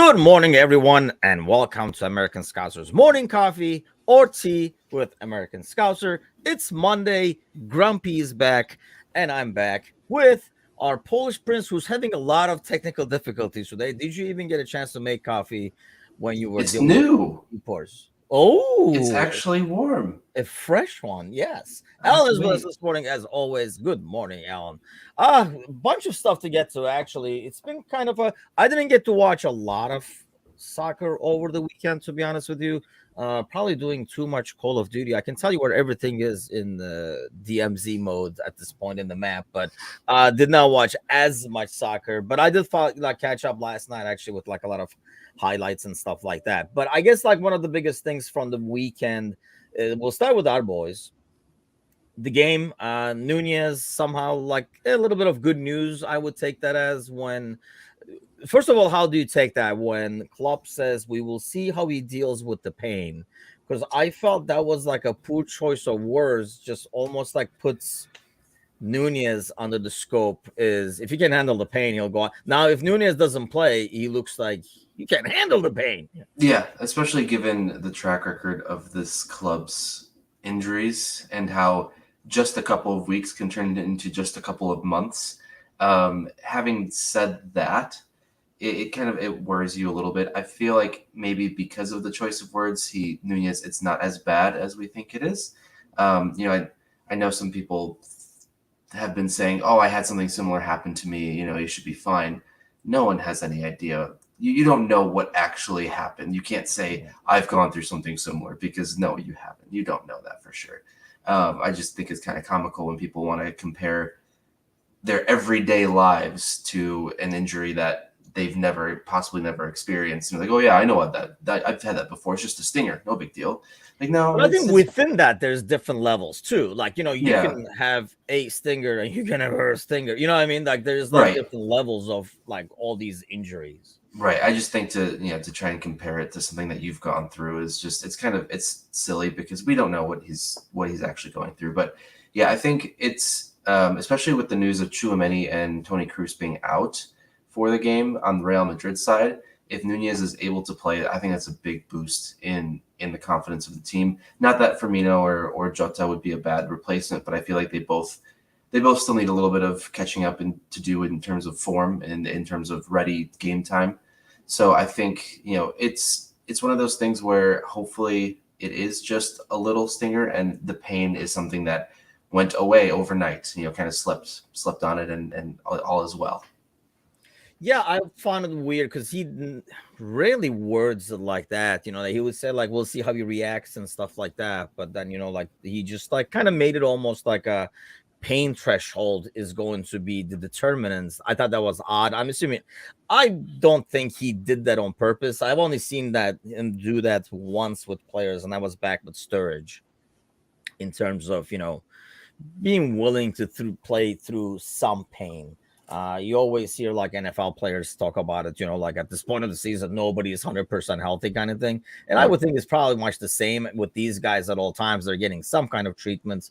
Good morning, everyone, and welcome to American Scouser's Morning Coffee or Tea with American Scouser. It's Monday, Grumpy is back, and I'm back with our Polish prince who's having a lot of technical difficulties today. Did you even get a chance to make coffee when you were It's dealing with new. reports? It's Oh, actually warm. a fresh one, yes. I have Alan to is with us wait. this morning, as always. Good morning, Alan. A bunch of stuff to get to, actually. It's been kind of a. I didn't get to watch a lot of soccer over the weekend, to be honest with you. Probably doing too much Call of Duty. I can tell you where everything is in the DMZ mode at this point in the map, but did not watch as much soccer. But I did catch up last night, actually, with like a lot of highlights and stuff like that. But I guess like one of the biggest things from the weekend, we'll start with our boys. The game, Nunez somehow like a little bit of good news. I would take that as when, first of all, how do you take that when Klopp says we will see how he deals with the pain? Because I felt that was like a poor choice of words, just almost like puts Nunez under the scope. Is if he can handle the pain, he'll go on. Now, if Nunez doesn't play, he looks like he can handle the pain. Yeah, especially given the track record of this club's injuries and how just a couple of weeks can turn into just a couple of months. Having said that, it kind of it worries you a little bit. I feel like maybe because of the choice of words, Nunez, it's not as bad as we think it is. I know some people have been saying, "Oh, I had something similar happen to me. You should be fine." No one has any idea. You don't know what actually happened. You can't say I've gone through something similar because no, you haven't. You don't know that for sure. I just think it's kind of comical when people want to compare their everyday lives to an injury that they've possibly never experienced. And they're like, oh yeah, I know what that I've had that before. It's just a stinger, no big deal. Like no, But I think within that, there's different levels too. Like, you yeah, can have a stinger and you can have a stinger. You know what I mean? Like, there's like right. different levels of like all these injuries. Right. I just think to try and compare it to something that you've gone through is just it's silly because we don't know what he's actually going through. But yeah, I think it's especially with the news of Tchouaméni and Toni Kroos being out for the game on the Real Madrid side. If Nunez is able to play, I think that's a big boost in the confidence of the team. Not that Firmino or Jota would be a bad replacement, but I feel like they both still need a little bit of catching up to do in terms of form and in terms of ready game time. So I think it's one of those things where hopefully it is just a little stinger and the pain is something that went away overnight. Kind of slept on it and all is well. Yeah, I found it weird because he rarely words it like that. He would say like, "We'll see how he reacts" and stuff like that. But then, like he just like kind of made it almost like a pain threshold is going to be the determinants. I thought that was odd. I'm assuming, I don't think he did that on purpose. I've only seen that him do that once with players, and I was back with Sturridge in terms of being willing to play through some pain. You always hear like NFL players talk about it, like at this point of the season, nobody is 100% healthy kind of thing. And I would think it's probably much the same with these guys at all times. They're getting some kind of treatments.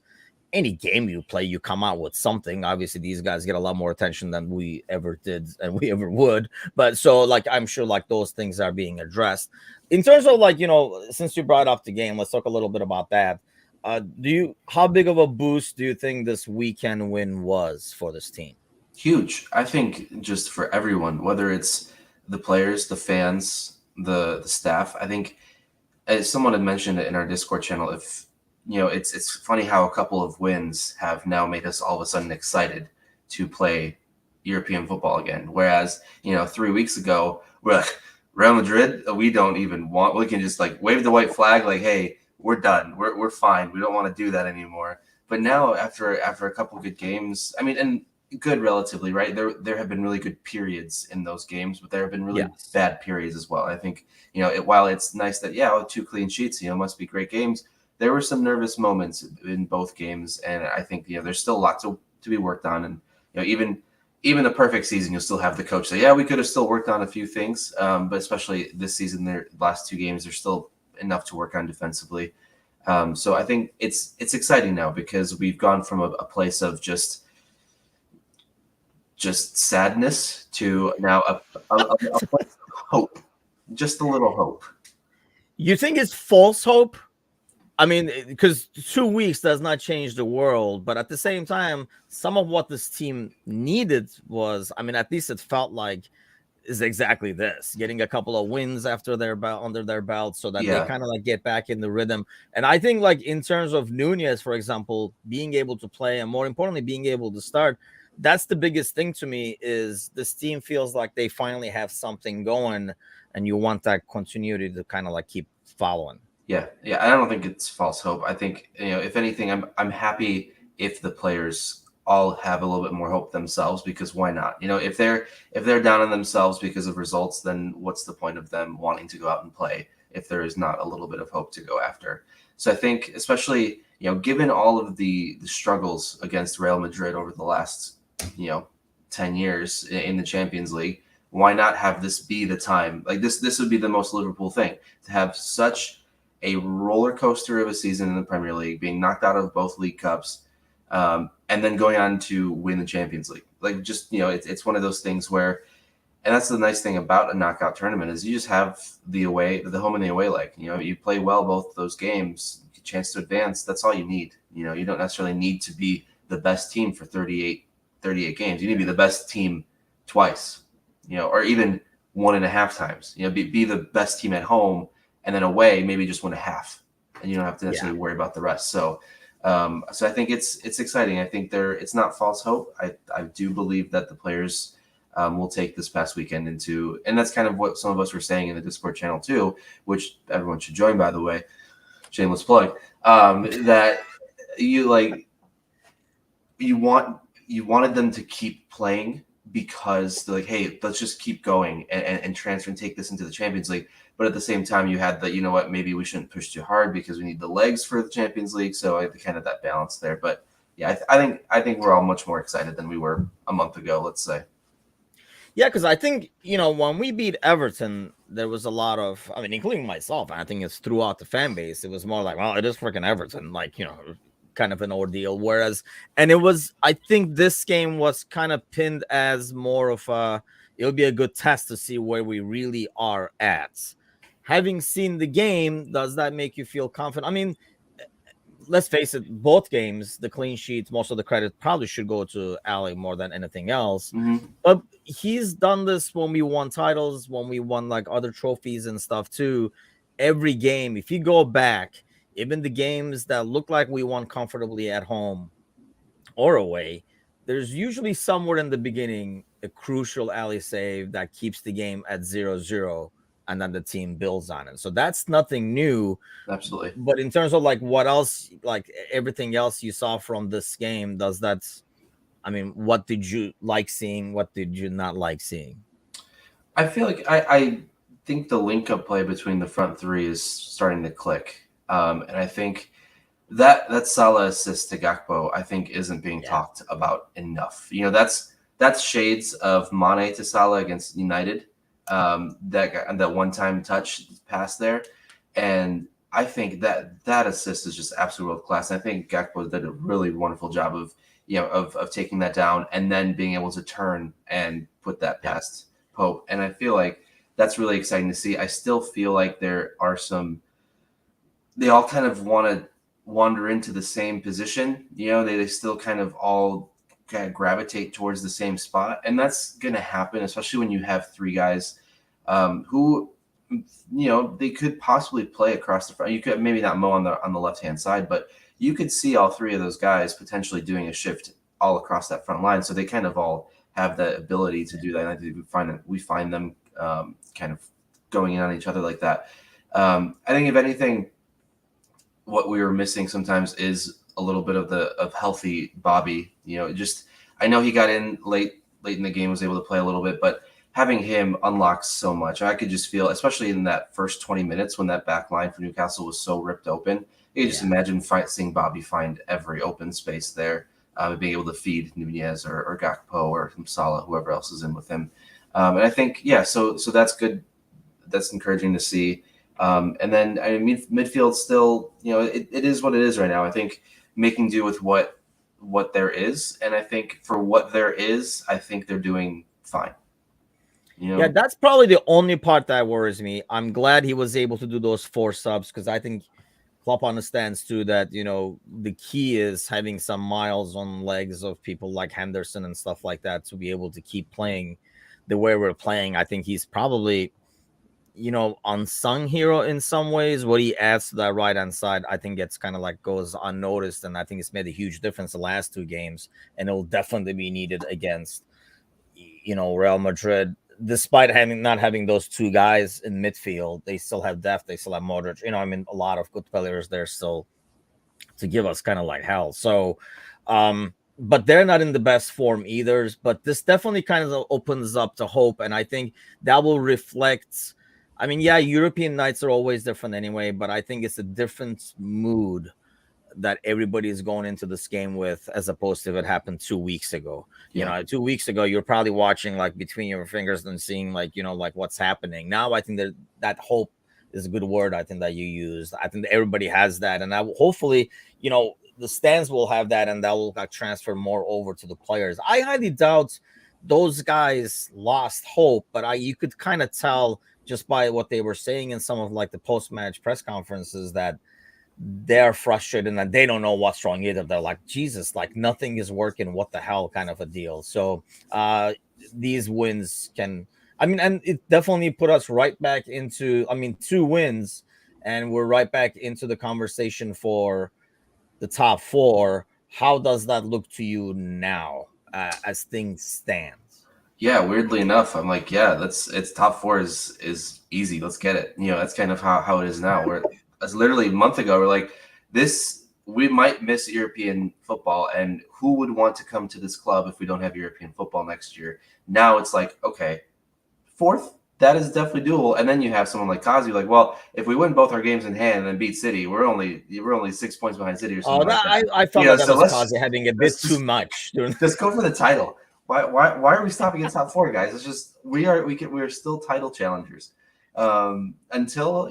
Any game you play, you come out with something. Obviously, these guys get a lot more attention than we ever did and we ever would. But so, like, I'm sure like those things are being addressed. In terms of like, since you brought up the game, let's talk a little bit about that. How big of a boost do you think this weekend win was for this team? Huge. I think just for everyone, whether it's the players, the fans, the staff. I think as someone had mentioned it in our Discord channel, if it's funny how a couple of wins have now made us all of a sudden excited to play European football again. Whereas 3 weeks ago we're like Real Madrid, we don't even want. We can just like wave the white flag, like, hey, we're done. We're fine. We don't want to do that anymore. But now after a couple of good games, I mean, and good relatively, right? There have been really good periods in those games, but there have been really bad periods as well. I think while it's nice that 2 clean sheets, must be great games. There were some nervous moments in both games, and I think there's still a lot to be worked on. And even a perfect season, you'll still have the coach say, we could have still worked on a few things, but especially this season, their last 2 games, there's still enough to work on defensively. So I think it's exciting now because we've gone from a place of just sadness to now a place of hope. just a little hope. You think it's false hope? I mean, because 2 weeks does not change the world, but at the same time, some of what this team needed was, I mean, at least it felt like is exactly this, getting a couple of wins after their belt under their belt so that they Yeah, kind of like get back in the rhythm. And I think like in terms of Nunez, for example, being able to play and more importantly being able to start, that's the biggest thing to me is this team feels like they finally have something going and you want that continuity to kind of like keep following. yeah. I don't think it's false hope. I think, if anything, I'm happy if the players all have a little bit more hope themselves, because why not? If they're down on themselves because of results, then what's the point of them wanting to go out and play if there is not a little bit of hope to go after? So I think, especially, given all of the struggles against Real Madrid over the last, you know 10 years in the Champions League, why not have this be the time? Like, this would be the most Liverpool thing, to have such a roller coaster of a season in the Premier League, being knocked out of both League Cups, and then going on to win the Champions League. Like, just, it's one of those things where, and that's the nice thing about a knockout tournament, is you just have the home and the away leg. You play well both those games, chance to advance. That's all you need. You don't necessarily need to be the best team for 38 games. You need to be the best team twice, or even 1.5 times. Be the best team at home, and then away maybe just win a half, and you don't have to Yeah. necessarily worry about the rest. So I think it's exciting. I think it's not false hope. I do believe that the players will take this past weekend into, and that's kind of what some of us were saying in the Discord channel too, which everyone should join, by the way. Shameless plug. That you like you want you wanted them to keep playing, because they're like, hey, let's just keep going and transfer and take this into the Champions League. But at the same time, you had the, what, maybe we shouldn't push too hard because we need the legs for the Champions League. So I kind of that balance there. But yeah, I think we're all much more excited than we were a month ago, let's say. Yeah, because I think, when we beat Everton, there was a lot of, I mean, including myself, and I think it's throughout the fan base, it was more like, well, it is freaking Everton, like, kind of an ordeal. Whereas, and I think this game was kind of pinned as more of it'll be a good test to see where we really are at. Having seen the game, does that make you feel confident? I mean, let's face it, both games, the clean sheets, most of the credit probably should go to Ali more than anything else. Mm-hmm. But he's done this when we won titles, when we won like other trophies and stuff too. Every game, if you go back, even the games that look like we won comfortably at home or away, there's usually somewhere in the beginning a crucial alley save that keeps the game at 0-0, and then the team builds on it. So that's nothing new. Absolutely. But in terms of like what else, like everything else you saw from this game, does that, I mean, what did you like seeing? What did you not like seeing? I feel like I think the link up play between the front three is starting to click. And I think that Salah assist to Gakpo, I think, isn't being Yeah. talked about enough. That's shades of Mane to Salah against United. That one-time touch pass there, and I think that assist is just absolute world class. And I think Gakpo did a really wonderful job of of taking that down and then being able to turn and put that Yeah. past Pope. And I feel like that's really exciting to see. I still feel like there are some. They all kind of want to wander into the same position. They still kind of all kind of gravitate towards the same spot, and that's going to happen, especially when you have three guys who, they could possibly play across the front. You could maybe not Mo on the left hand side, but you could see all three of those guys potentially doing a shift all across that front line. So they kind of all have the ability to do that. And I think we find them kind of going in on each other like that. I think if anything, what we were missing sometimes is a little bit of healthy Bobby. Just, I know he got in late in the game, was able to play a little bit, but having him unlocks so much. I could just feel, especially in that first 20 minutes when that back line for Newcastle was so ripped open, you could just imagine seeing Bobby find every open space there, being able to feed Nunez or Gakpo or Salah, whoever else is in with him. And I think, so that's good. That's encouraging to see. And then midfield still, it is what it is right now. I think making do with what there is, and I think for what there is, I think they're doing fine. You Yeah, know, that's probably the only part that worries me. I'm glad he was able to do those 4 subs because I think Klopp understands too that the key is having some miles on legs of people like Henderson and stuff like that to be able to keep playing the way we're playing. I think he's probably unsung hero in some ways. What he adds to that right hand side, I think it's kind of like goes unnoticed, and I think it's made a huge difference the last 2 games, and it will definitely be needed against Real Madrid. Despite not having those 2 guys in midfield, they still have depth. They still have Modric. A lot of good players there still to give us kind of like hell. So, but they're not in the best form either. But this definitely kind of opens up to hope, and I think that will reflect. Yeah, European nights are always different anyway, but I think it's a different mood that everybody is going into this game with, as opposed to if it happened 2 weeks ago. yeah, 2 weeks ago, you're probably watching like between your fingers and seeing like like what's happening. Now, I think that hope is a good word. I think that you used. I think that everybody has that, and hopefully, the stands will have that, and that will transfer more over to the players. I highly doubt those guys lost hope, but you could kind of tell just by what they were saying in some of like the post-match press conferences that they're frustrated and they don't know what's wrong either. They're like, Jesus, like nothing is working. What the hell kind of a deal. So these wins and it definitely put us right back into, 2 wins, and we're right back into the conversation for the top 4. How does that look to you now as things stand? yeah. Weirdly enough, I'm like, yeah, it's top 4 is easy. Let's get it. That's kind of how it is now. Where as literally a month ago, we're like, this we might miss European football, and who would want to come to this club if we don't have European football next year? Now it's like, okay, 4th, that is definitely doable. And then you have someone like Kazi, like, well, if we win both our games in hand and then beat City, we're only 6 points behind City or Oh, something like that. I felt like that So was Kazi having a bit let's too much during. just go for the title. Why are we stopping at top 4, guys? It's just we are still title challengers. Until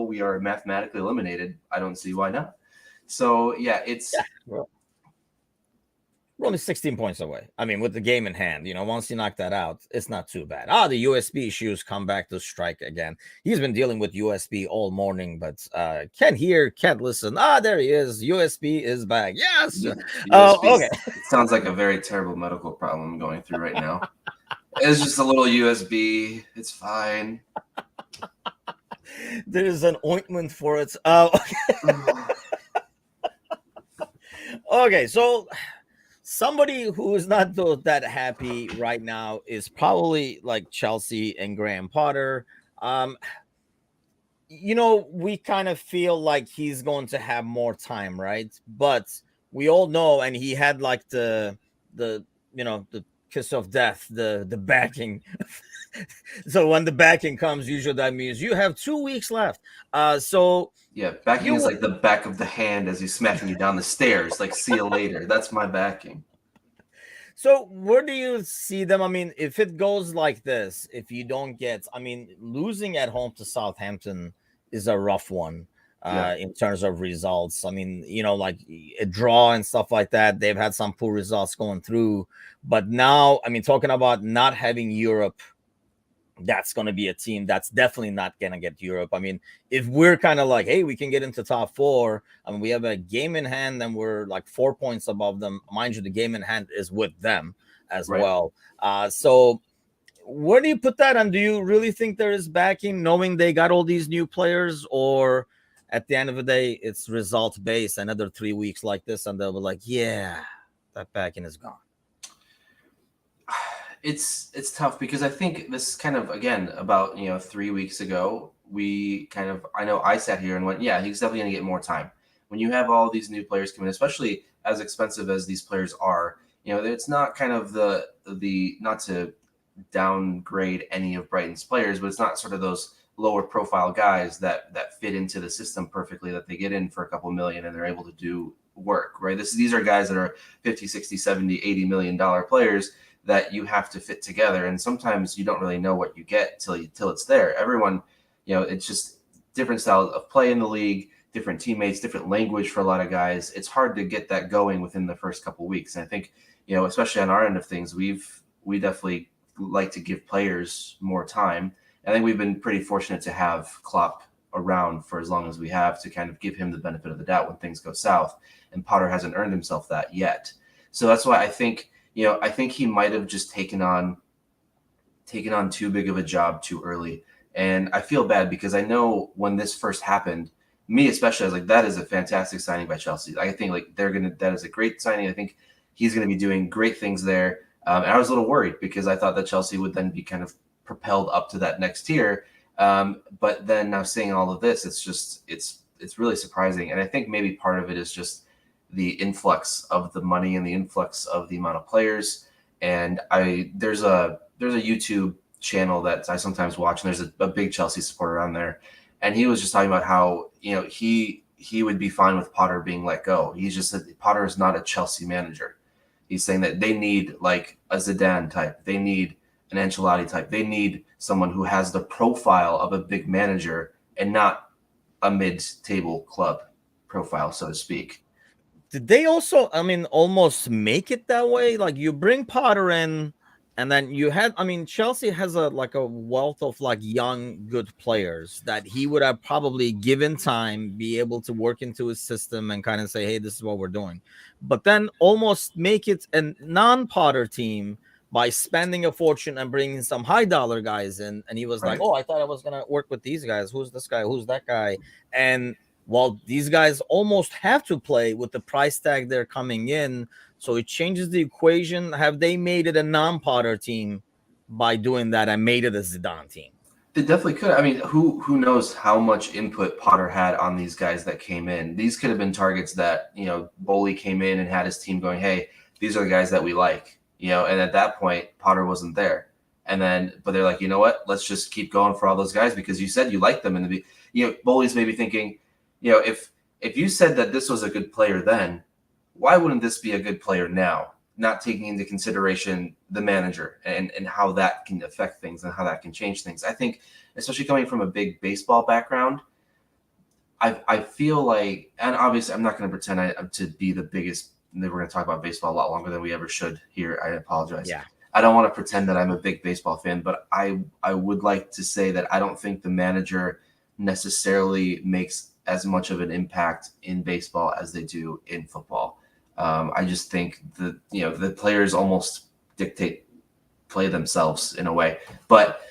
we are mathematically eliminated, I don't see why not. So yeah, it's Yeah, we're only 16 points away. With the game in hand, once you knock that out, it's not too bad. The USB issues come back to strike again. He's been dealing with USB all morning, but can't hear, can't listen. There he is. USB is back. Yes. USB. Okay. It sounds like a very terrible medical problem I'm going through right now. It's just a little USB. It's fine. There's an ointment for it. Okay, so somebody who is not that happy right now is probably like Chelsea and Graham Potter. We kind of feel like he's going to have more time, right? But we all know, and he had like the the kiss of death, the backing. So when the backing comes, usually that means you have 2 weeks left. So yeah, backing is like the back of the hand as he's smacking you down the stairs. Like, see you later. That's my backing. So where do you see them? If it goes like this, if you don't get, losing at home to Southampton is a rough one in terms of results. Like a draw and stuff like that. They've had some poor results going through, but now, talking about not having Europe, that's going to be a team that's definitely not going to get Europe. If we're kind of like, hey, we can get into top 4, we have a game in hand and we're like 4 points above them. Mind you, the game in hand is with them as well. So where do you put that? And do you really think there is backing, knowing they got all these new players, or at the end of the day, it's result based? Another 3 weeks like this, and they'll be like, yeah, that backing is gone. It's tough because I think this kind of, again, about 3 weeks ago, I know I sat here and went, yeah, he's definitely going to get more time. When you have all these new players come in, especially as expensive as these players are, it's not kind of the not to downgrade any of Brighton's players, but it's not sort of those lower profile guys that fit into the system perfectly, that they get in for a couple million and they're able to do work, right? These are guys that are 50, 60, 70, 80 million dollar players that you have to fit together, and sometimes you don't really know what you get till it's there. Everyone, it's just different styles of play in the league, different teammates, different language for a lot of guys. It's hard to get that going within the first couple of weeks. And I think, especially on our end of things, we definitely like to give players more time. I think we've been pretty fortunate to have Klopp around for as long as we have to kind of give him the benefit of the doubt when things go south. And Potter hasn't earned himself that yet. So that's why I think, I think he might have just taken on too big of a job too early. And I feel bad because I know when this first happened, me especially, I was like, that is a fantastic signing by Chelsea. I think like that is a great signing. I think he's going to be doing great things there. And I was a little worried because I thought that Chelsea would then be kind of propelled up to that next tier. But then now seeing all of this, it's really surprising. And I think maybe part of it is just the influx of the money and the influx of the amount of players. And there's a YouTube channel that I sometimes watch, and there's a big Chelsea supporter on there. And he was just talking about how, he would be fine with Potter being let go. He's just said Potter is not a Chelsea manager. He's saying that they need like a Zidane type. They need an Ancelotti type. They need someone who has the profile of a big manager and not a mid-table club profile, so to speak. Did they also, almost make it that way? Like you bring Potter in, and then you had, Chelsea has a wealth of like young, good players that he would have probably given time, be able to work into his system and kind of say, hey, this is what we're doing. But then almost make it a non-Potter team by spending a fortune and bringing some high dollar guys in. And he was Right. like, oh, I thought I was going to work with these guys. Who's this guy? Who's that guy? And well, these guys almost have to play with the price tag they're coming in. So it changes the equation. Have they made it a non-Potter team by doing that and made it a Zidane team? They definitely could. I mean, who knows how much input Potter had on these guys that came in? These could have been targets that, Bowley came in and had his team going, hey, these are the guys that we like, and at that point, Potter wasn't there. And then, but they're like, you know what? Let's just keep going for all those guys because you said you liked them in the, Bowley's maybe thinking, if you said that this was a good player then, why wouldn't this be a good player now? Not taking into consideration the manager and how that can affect things and how that can change things. I think, especially coming from a big baseball background, I feel like, and obviously I'm not going to pretend to be the biggest. We're going to talk about baseball a lot longer than we ever should here. I apologize. Yeah. I don't want to pretend that I'm a big baseball fan, but I would like to say that I don't think the manager necessarily makes as much of an impact in baseball as they do in football. I just think the players almost play themselves in a way. But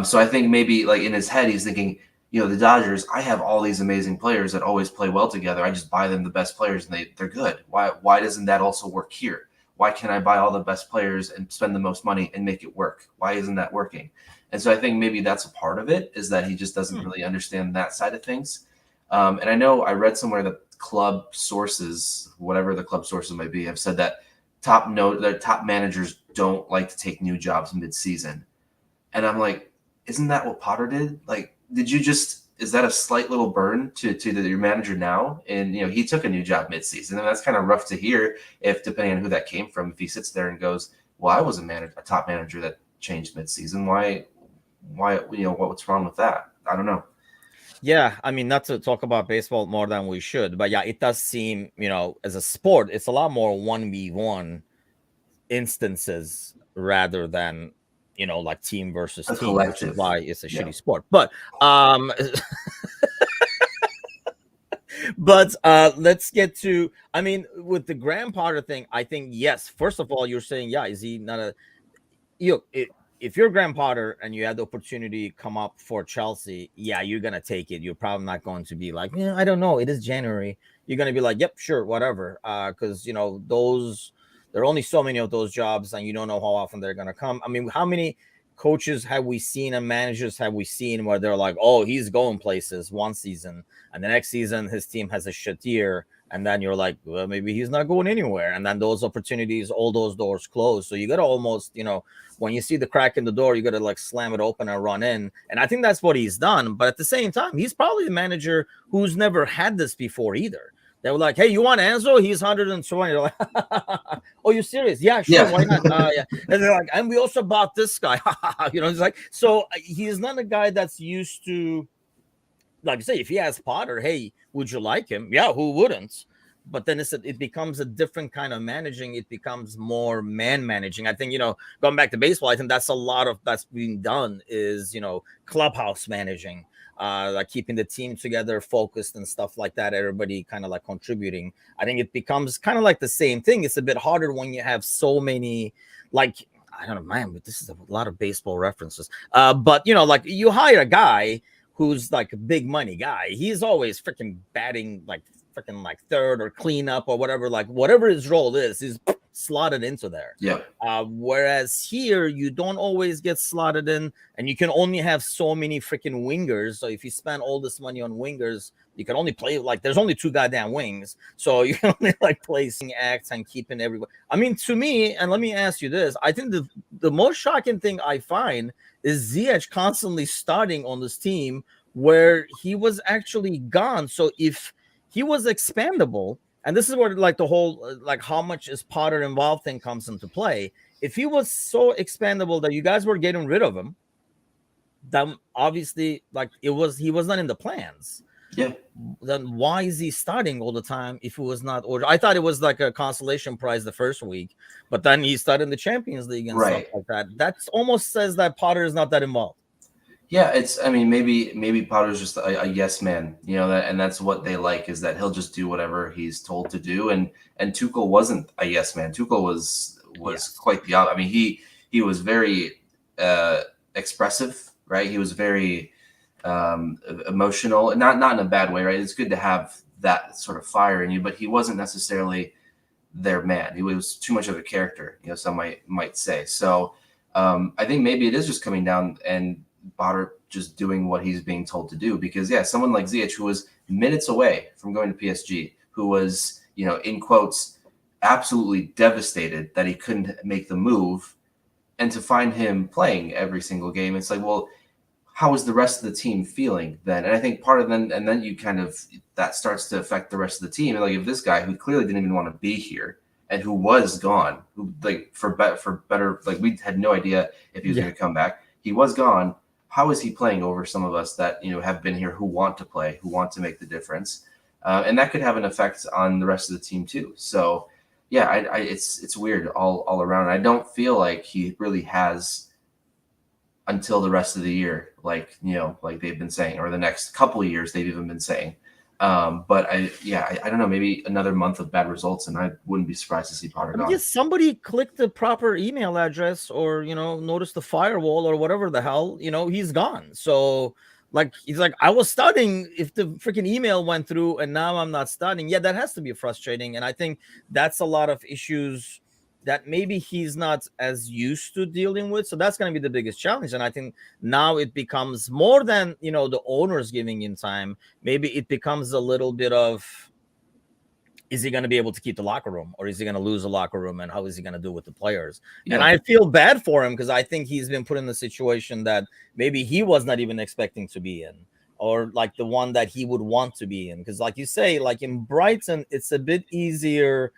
so I think maybe like in his head, he's thinking, the Dodgers, I have all these amazing players that always play well together. I just buy them the best players and they're good. Why doesn't that also work here? Why can't I buy all the best players and spend the most money and make it work? Why isn't that working? And so I think maybe that's a part of it, is that he just doesn't really understand that side of things. And I know I read somewhere that club sources, whatever the club sources might be, have said that their top managers don't like to take new jobs mid-season. And I'm like, isn't that what Potter did? Like, is that a slight little burn to your manager now? And, he took a new job mid-season, and that's kind of rough to hear if, depending on who that came from, if he sits there and goes, well, I was a top manager that changed mid-season. Why, what's wrong with that? I don't know. Yeah, not to talk about baseball more than we should, but yeah, it does seem, as a sport, it's a lot more 1v1 instances rather than, like team versus team, which is why it's a shitty sport. But but let's get to, with the Graham Potter thing, I think, yes, first of all, you're saying, yeah, is he not if you're Graham Potter and you had the opportunity to come up for Chelsea, yeah, you're going to take it. You're probably not going to be like, I don't know, it is January. You're going to be like, yep, sure, whatever. Because, there are only so many of those jobs and you don't know how often they're going to come. How many coaches have we seen and managers have we seen where they're like, oh, he's going places one season and the next season his team has a shit year. And then you're like, well, maybe he's not going anywhere. And then those opportunities, all those doors close. So you got to almost, when you see the crack in the door, you got to like slam it open and run in. And I think that's what he's done. But at the same time, he's probably the manager who's never had this before either. They were like, hey, you want Enzo? He's 120. They're like, oh, you serious? Yeah, sure. Yeah. Why not? Yeah. And they're like, and we also bought this guy. It's like, so he's not a guy that's used to, like I say, if he has Potter, hey, would you like him? Yeah, who wouldn't? but then it becomes a different kind of managing. It becomes more man managing. I think, going back to baseball, I think that's a lot of that's being done is, clubhouse managing, like keeping the team together, focused and stuff like that. Everybody kind of like contributing. I think it becomes kind of like the same thing. It's a bit harder when you have so many, like, I don't know, man, but this is a lot of baseball references. But like you hire a guy who's like a big money guy. He's always freaking batting like freaking like third or cleanup or whatever, like whatever his role is, he's slotted into there. Yeah. Whereas here you don't always get slotted in, and you can only have so many freaking wingers. So if you spend all this money on wingers, you can only play like there's only 2 goddamn wings, so you can only like placing acts and keeping everybody. I mean, to me, and let me ask you this: I think the most shocking thing I find is Ziyech constantly starting on this team where he was actually gone. So if he was expandable, and this is where like the whole like how much is Potter involved thing comes into play. If he was so expandable that you guys were getting rid of him, then obviously like he was not in the plans. Yeah. Then why is he starting all the time if it was not ordered? I thought it was like a consolation prize the first week, but then he started in the Champions League and stuff like that. That almost says that Potter is not that involved. Yeah, I mean, maybe Potter's just a yes man, and that's what they like, is that he'll just do whatever he's told to do. And Tuchel wasn't a yes man. Tuchel was quite the opposite. I mean, he was very expressive, right? He was very emotional, not in a bad way, right? It's good to have that sort of fire in you, but he wasn't necessarily their man. He was too much of a character, some might say. So I think maybe it is just coming down and Potter just doing what he's being told to do, because someone like Ziyech, who was minutes away from going to PSG, who was, in quotes, absolutely devastated that he couldn't make the move, and to find him playing every single game, it's like, well, how is the rest of the team feeling then? And I think part of then, and then you kind of, that starts to affect the rest of the team. And like, if this guy who clearly didn't even want to be here and who was gone, who like for better, like we had no idea if he was going to come back, he was gone. How is he playing over some of us that, have been here, who want to play, who want to make the difference? And that could have an effect on the rest of the team too. So it's weird all around. I don't feel like he really has until the rest of the year, like they've been saying, or the next couple of years they've even been saying. But I don't know, maybe another month of bad results, and I wouldn't be surprised to see Potter gone. Yes, somebody clicked the proper email address, or notice the firewall or whatever the hell, he's gone. So like he's like, I was studying if the freaking email went through and now I'm not studying. Yeah, that has to be frustrating. And I think that's a lot of issues that maybe he's not as used to dealing with. So that's going to be the biggest challenge. And I think now it becomes more than, the owners giving in time. Maybe it becomes a little bit of, is he going to be able to keep the locker room, or is he going to lose the locker room, and how is he going to do with the players? Yeah. And I feel bad for him, because I think he's been put in a situation that maybe he was not even expecting to be in, or like the one that he would want to be in. Because like you say, like in Brighton, it's a bit easier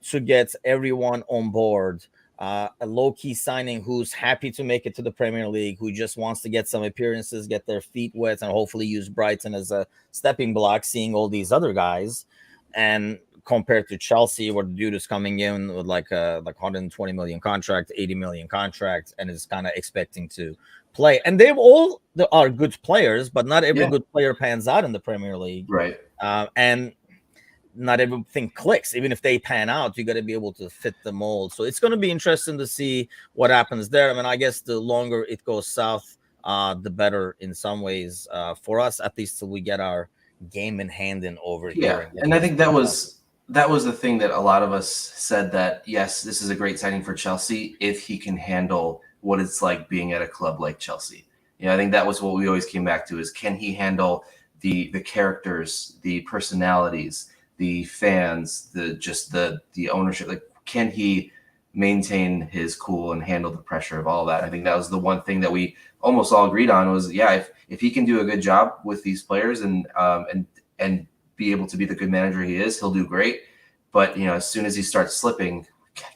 to get everyone on board. A low-key signing who's happy to make it to the Premier League, who just wants to get some appearances, get their feet wet, and hopefully use Brighton as a stepping block, seeing all these other guys. And compared to Chelsea, where the dude is coming in with like a 120 million contract, 80 million contract, and is kind of expecting to play. And they all are good players, but not every good player pans out in the Premier League. Right. And not everything clicks. Even if they pan out, you got to be able to fit the mold. So it's going to be interesting to see what happens there. I mean, I guess the longer it goes south, the better in some ways for us, at least till we get our game in hand and over here. And I think that was the thing that a lot of us said, that yes, this is a great signing for Chelsea if he can handle what it's like being at a club like Chelsea. I think that was what we always came back to, is can he handle the characters, the personalities, the fans, the ownership? Like, can he maintain his cool and handle the pressure of all that? I think that was the one thing that we almost all agreed on, was if he can do a good job with these players and be able to be the good manager he is, he'll do great. But as soon as he starts slipping,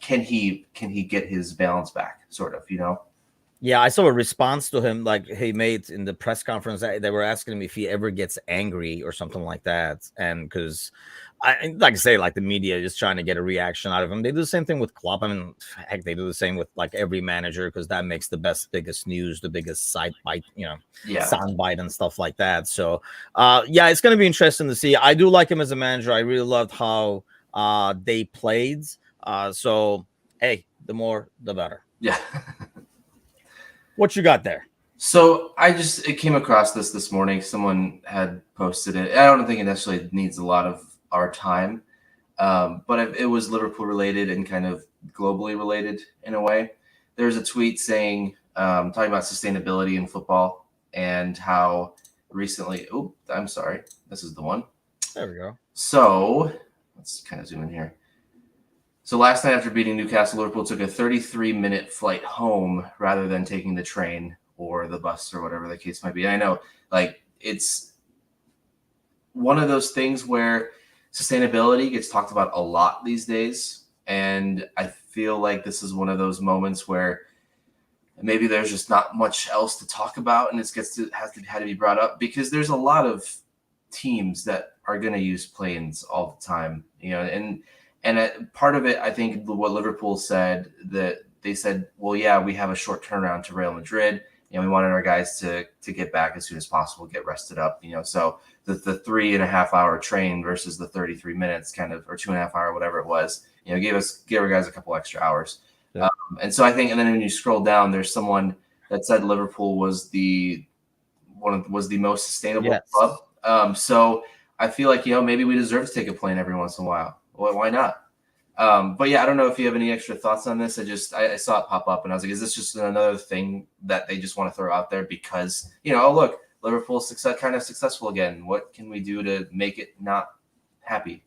can he get his balance back, sort of, Yeah, I saw a response to him like, "Hey, mate," in the press conference. They were asking him if he ever gets angry or something like that, and because like I say, like the media is trying to get a reaction out of him. They do the same thing with Klopp. I mean, heck, they do the same with like every manager because that makes the biggest news, the biggest side bite, Yeah. sound bite and stuff like that. So, yeah, it's going to be interesting to see. I do like him as a manager. I really loved how they played. So, hey, the more the better. Yeah. What you got there? So it came across this morning. Someone had posted it. I don't think it necessarily needs a lot of our time, but it was Liverpool related and kind of globally related in a way. There's a tweet saying, talking about sustainability in football and how recently. Oh, I'm sorry. This is the one. There we go. So let's kind of zoom in here. So last night, after beating Newcastle, Liverpool took a 33-minute flight home rather than taking the train or the bus or whatever the case might be. And I know, like, it's one of those things where sustainability gets talked about a lot these days. And I feel like this is one of those moments where maybe there's just not much else to talk about, and it had to be brought up because there's a lot of teams that are going to use planes all the time, and part of it, I think, what Liverpool said, that they said, well, yeah, we have a short turnaround to Real Madrid. We wanted our guys to get back as soon as possible, get rested up. So the 3.5 hour train versus the 33 minutes, kind of, or 2.5 hour, whatever it was, gave our guys a couple extra hours. Yeah. And so I think, and then when you scroll down, there's someone that said Liverpool was the most sustainable club. So I feel like, maybe we deserve to take a plane every once in a while. Well, why not? But yeah, I don't know if you have any extra thoughts on this. I saw it pop up and I was like, is this just another thing that they just want to throw out there because, oh, look, Liverpool's kind of successful again. What can we do to make it not happy?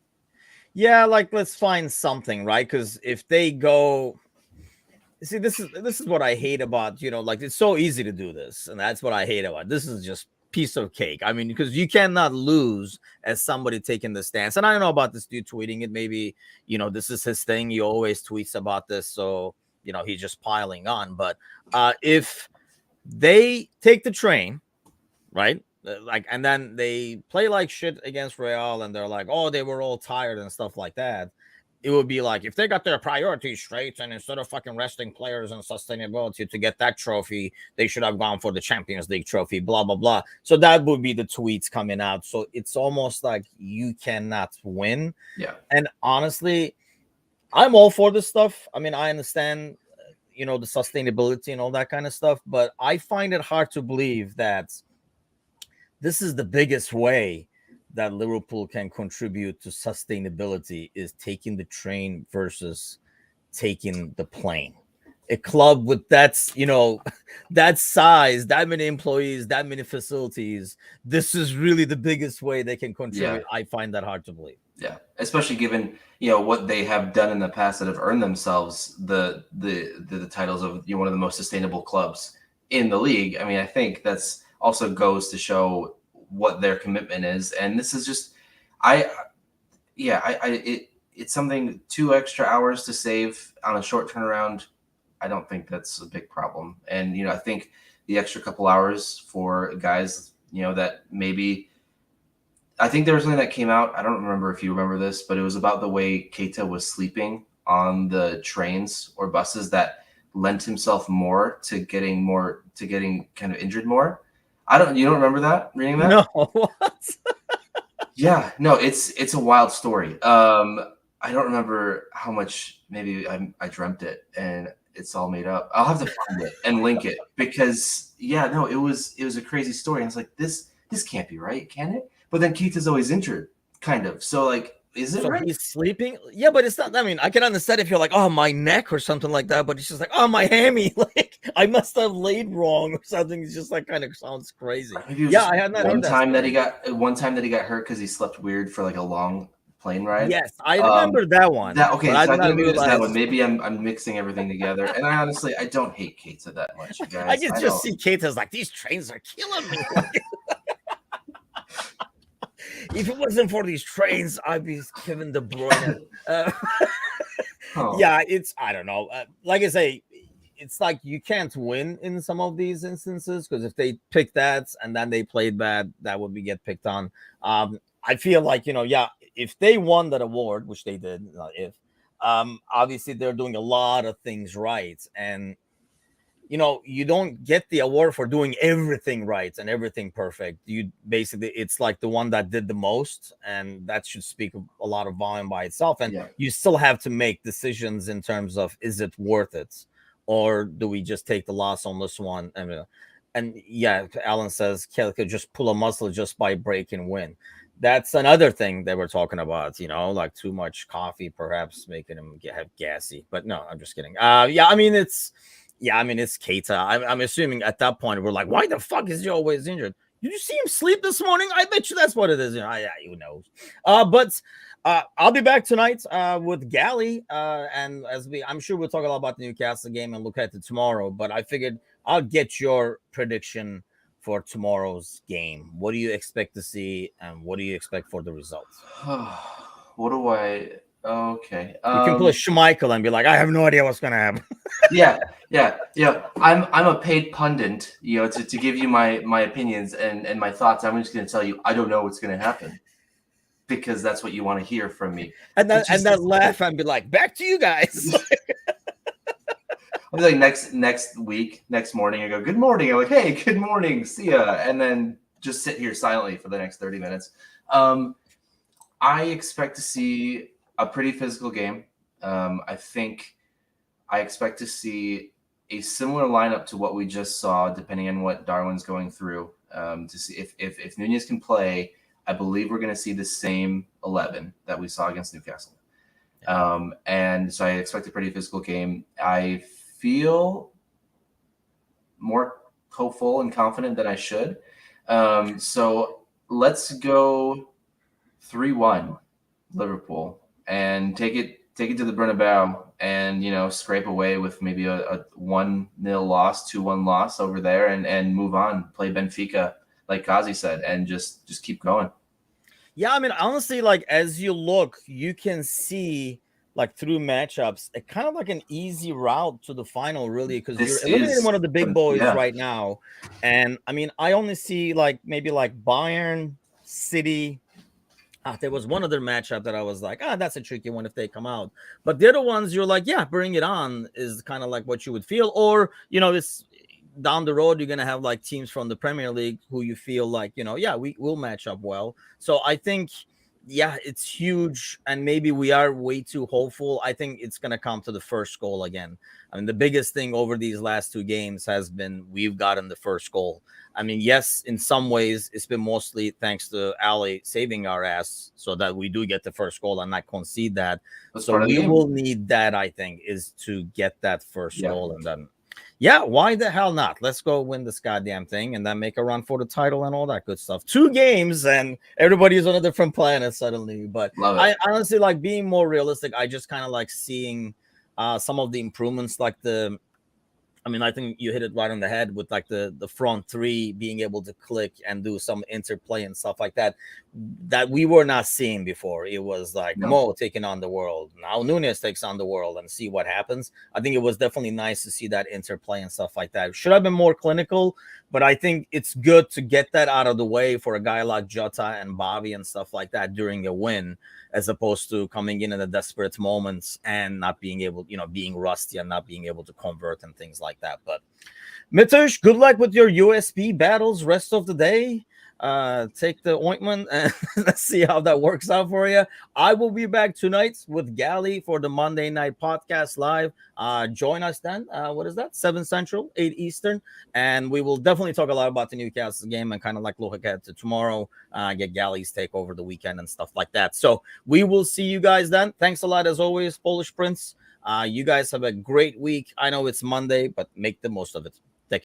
Yeah, like let's find something, right? Because if they go, see, this is what I hate about, like it's so easy to do this, and that's what I hate about. This is just piece of cake. I mean, because you cannot lose as somebody taking the stance. And I don't know about this dude tweeting it. Maybe, this is his thing. He always tweets about this. So, he's just piling on. But if they take the train, right? Like, and then they play like shit against Real and they're like, oh, they were all tired and stuff like that. It would be like if they got their priorities straight and instead of fucking resting players and sustainability to get that trophy, they should have gone for the Champions League trophy, blah, blah, blah. So that would be the tweets coming out. So it's almost like you cannot win. Yeah. And honestly, I'm all for this stuff. I mean, I understand, the sustainability and all that kind of stuff, but I find it hard to believe that this is the biggest way that Liverpool can contribute to sustainability is taking the train versus taking the plane. A club with that size, that many employees, that many facilities, this is really the biggest way they can contribute. Yeah. I find that hard to believe. Yeah, especially given what they have done in the past that have earned themselves the titles of one of the most sustainable clubs in the league. I mean, I think that's also goes to show what their commitment is, and this is just, it's something 2 extra hours to save on a short turnaround. I don't think that's a big problem, and I think the extra couple hours for guys, that maybe. I think there was something that came out. I don't remember if you remember this, but it was about the way Keita was sleeping on the trains or buses that lent himself more to getting kind of injured more. You don't remember that? Reading that? No. What? Yeah, no, it's a wild story. I don't remember how much. Maybe I dreamt it and it's all made up. I'll have to find it and link it because it was a crazy story. And it's like this can't be right, can it? But then Keita's always injured, kind of. So, like, is it right? He's sleeping? Yeah, but it's not. I mean, I can understand if you're like, oh, my neck or something like that. But it's just like, oh, my hammy. Like, I must have laid wrong or something. It's just like kind of sounds crazy. Yeah, I had not heard that. One time that he got hurt because he slept weird for like a long plane ride. Yes, I remember that one. Okay, so I didn't realize that one. Maybe I'm mixing everything together. And I honestly, I don't hate Keita that much, you guys. I can just see Keita's like, these trains are killing me. If it wasn't for these trains, I'd be Kevin De Bruyne. Yeah, I don't know. Like I say, it's like you can't win in some of these instances, because if they pick that and then they played bad, that would be get picked on. I feel like, yeah, if they won that award, which they did, if obviously they're doing a lot of things right, and you don't get the award for doing everything right and everything perfect. You basically, it's like the one that did the most, and that should speak a lot of volume by itself. And Yeah. you still have to make decisions in terms of, is it worth it, or do we just take the loss on this one? And yeah, Alan says Kelly could just pull a muscle just by break and win. That's another thing that we're talking about, like too much coffee perhaps making him have gassy. But no, I'm just kidding. Yeah, I mean, it's Keita. I'm assuming at that point we're like, why the fuck is he always injured? Did you see him sleep this morning? I bet you that's what it is. Yeah, who knows? But I'll be back tonight with Gally, and I'm sure we'll talk a lot about the Newcastle game and look at it tomorrow. But I figured I'll get your prediction for tomorrow's game. What do you expect to see, and what do you expect for the results? What do I? Okay. You can pull a Schmeichel and be like, I have no idea what's gonna happen. yeah. I'm a paid pundit, to give you my opinions and my thoughts. I'm just going to tell you I don't know what's going to happen, because that's what you want to hear from me. And then laugh and be like, back to you guys. I'll be like next week, next morning, I go, good morning. I'm like, hey, good morning, see ya, and then just sit here silently for the next 30 minutes. I expect to see a pretty physical game. I think I expect to see a similar lineup to what we just saw, depending on what Darwin's going through. To see if Nunez can play, I believe we're going to see the same 11 that we saw against Newcastle. And so I expect a pretty physical game. I feel more hopeful and confident than I should. So let's go 3-1 Liverpool and take it to the Bernabeu and scrape away with maybe a 1-0 loss, 2-1 loss over there, and move on, play Benfica like Kazi said, and just keep going. Yeah, I mean, honestly, like as you look, you can see like through matchups, it kind of like an easy route to the final, really, because you're eliminating one of the big boys right now. And I mean, I only see like maybe like Bayern, City. There was one other matchup that I was like, that's a tricky one if they come out. But the other ones, you're like, yeah, bring it on, is kind of like what you would feel. Or, this down the road, you're going to have like teams from the Premier League who you feel like, yeah, we will match up well. So I think, yeah, it's huge. And maybe we are way too hopeful. I think it's going to come to the first goal again. I mean, the biggest thing over these last two games has been we've gotten the first goal. I mean, yes, in some ways, it's been mostly thanks to Ali saving our ass so that we do get the first goal and not concede that. So we will need that, I think, is to get that first goal. And then, yeah, why the hell not? Let's go win this goddamn thing and then make a run for the title and all that good stuff. 2 games and everybody's on a different planet suddenly. But I honestly like being more realistic. I just kind of like seeing some of the improvements, like I think you hit it right on the head with like the front three being able to click and do some interplay and stuff like that we were not seeing before. It was like Mo taking on the world. Now Nunez takes on the world and see what happens. I think it was definitely nice to see that interplay and stuff like that. Should have been more clinical, but I think it's good to get that out of the way for a guy like Jota and Bobby and stuff like that during a win, as opposed to coming in the desperate moments and not being able, being rusty and not being able to convert and things like that. But Mateusz, good luck with your USP battles rest of the day. Take the ointment and let's see how that works out for you. I will be back tonight with Gally for the Monday Night Podcast Live. Join us then. What is that? 7 Central, 8 Eastern. And we will definitely talk a lot about the Newcastle game and kind of like look ahead to tomorrow, get Gally's take over the weekend and stuff like that. So we will see you guys then. Thanks a lot as always, Polish Prince. You guys have a great week. I know it's Monday, but make the most of it.